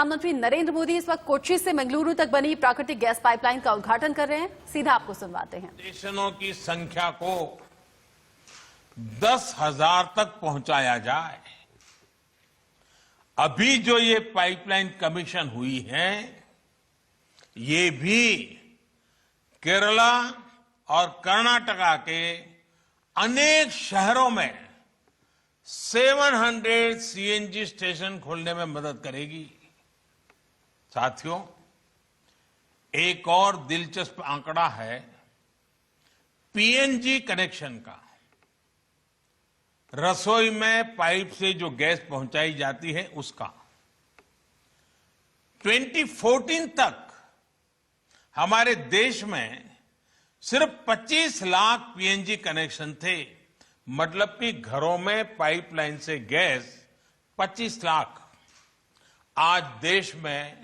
प्रधानमंत्री नरेंद्र मोदी इस वक्त कोच्चि से मंगलुरु तक बनी प्राकृतिक गैस पाइपलाइन का उद्घाटन कर रहे हैं। सीधा आपको सुनवाते हैं। स्टेशनों की संख्या को 10,000 तक पहुंचाया जाए। अभी जो ये पाइपलाइन कमीशन हुई है, ये भी केरला और कर्नाटका के अनेक शहरों में 700 सीएनजी स्टेशन खोलने में मदद करेगी। साथियों, एक और दिलचस्प आंकड़ा है पीएनजी कनेक्शन का। रसोई में पाइप से जो गैस पहुंचाई जाती है उसका 2014 तक हमारे देश में सिर्फ 25 लाख पीएनजी कनेक्शन थे। मतलब कि घरों में पाइपलाइन से गैस 25 लाख। आज देश में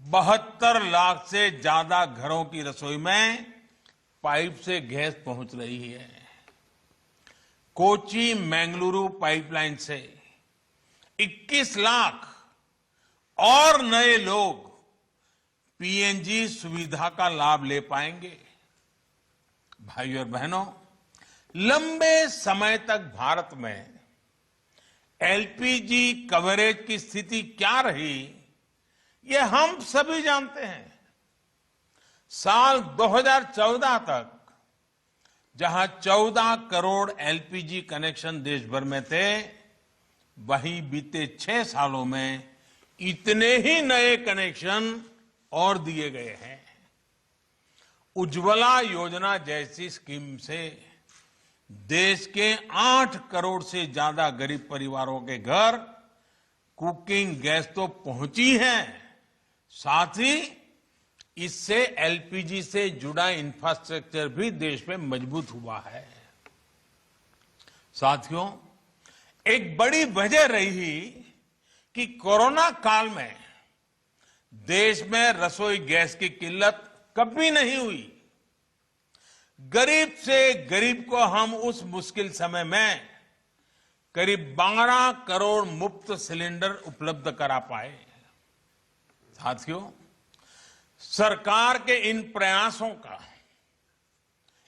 72 लाख से ज्यादा घरों की रसोई में पाइप से गैस पहुंच रही है। कोच्चि मंगलुरु पाइपलाइन से 21 लाख और नए लोग पीएनजी सुविधा का लाभ ले पाएंगे। भाइयों और बहनों, लंबे समय तक भारत में एलपीजी कवरेज की स्थिति क्या रही, ये हम सभी जानते हैं। साल 2014 तक जहां 14 करोड़ एलपीजी कनेक्शन देश भर में थे, वहीं बीते 6 सालों में इतने ही नए कनेक्शन और दिए गए हैं। उज्ज्वला योजना जैसी स्कीम से देश के 8 करोड़ से ज्यादा गरीब परिवारों के घर कुकिंग गैस तो पहुंची है, साथ ही इससे एलपीजी से जुड़ा इंफ्रास्ट्रक्चर भी देश में मजबूत हुआ है। साथियों, एक बड़ी वजह रही कि कोरोना काल में देश में रसोई गैस की किल्लत कभी नहीं हुई। गरीब से गरीब को हम उस मुश्किल समय में करीब 12 करोड़ मुफ्त सिलेंडर उपलब्ध करा पाए। साथियों, सरकार के इन प्रयासों का,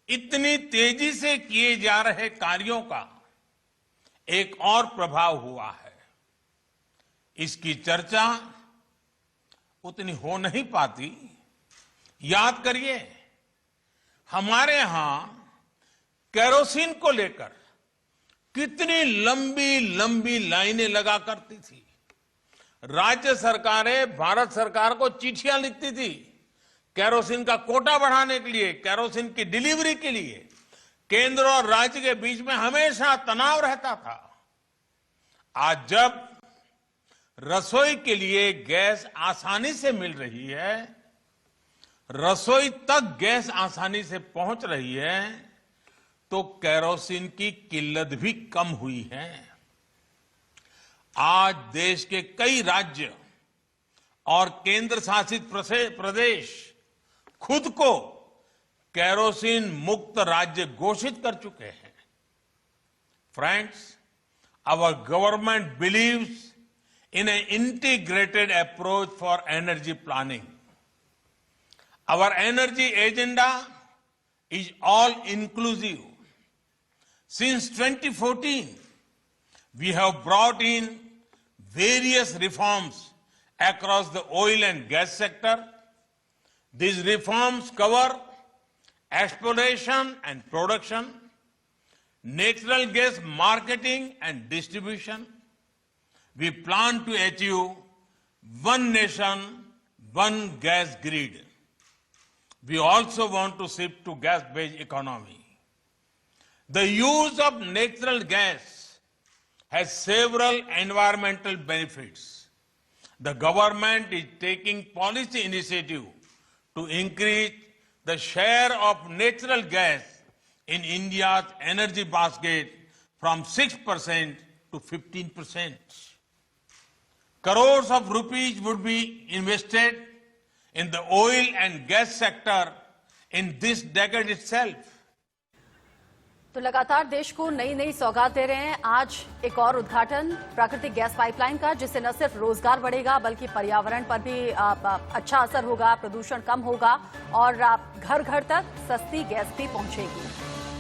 इतनी तेजी से किए जा रहे कार्यों का एक और प्रभाव हुआ है। इसकी चर्चा उतनी हो नहीं पाती। याद करिए, हमारे यहां केरोसिन को लेकर कितनी लंबी लंबी लाइनें लगा करती थी। राज्य सरकारें भारत सरकार को चिट्ठियां लिखती थी केरोसिन का कोटा बढ़ाने के लिए, केरोसिन की डिलीवरी के लिए। केंद्र और राज्य के बीच में हमेशा तनाव रहता था। आज जब रसोई के लिए गैस आसानी से मिल रही है, रसोई तक गैस आसानी से पहुंच रही है, तो केरोसिन की किल्लत भी कम हुई है। आज देश के कई राज्य और केंद्र शासित प्रदेश खुद को केरोसिन मुक्त राज्य घोषित कर चुके हैं। Friends, our government believes in an integrated approach for energy planning. Our energy agenda is all inclusive. Since 2014, we have brought in various reforms across the oil and gas sector. These reforms cover exploration and production, natural gas marketing and distribution. We plan to achieve one nation, one gas grid. We also want to shift to gas-based economy. The use of natural gas has several environmental benefits. The government is taking policy initiative to increase the share of natural gas in India's energy basket from 6% to 15%. Crores of rupees would be invested in the oil and gas sector in this decade itself. तो लगातार देश को नई नई सौगात दे रहे हैं। आज एक और उद्घाटन प्राकृतिक गैस पाइपलाइन का, जिससे न सिर्फ रोजगार बढ़ेगा बल्कि पर्यावरण पर भी अच्छा असर होगा, प्रदूषण कम होगा और घर घर तक सस्ती गैस भी पहुंचेगी।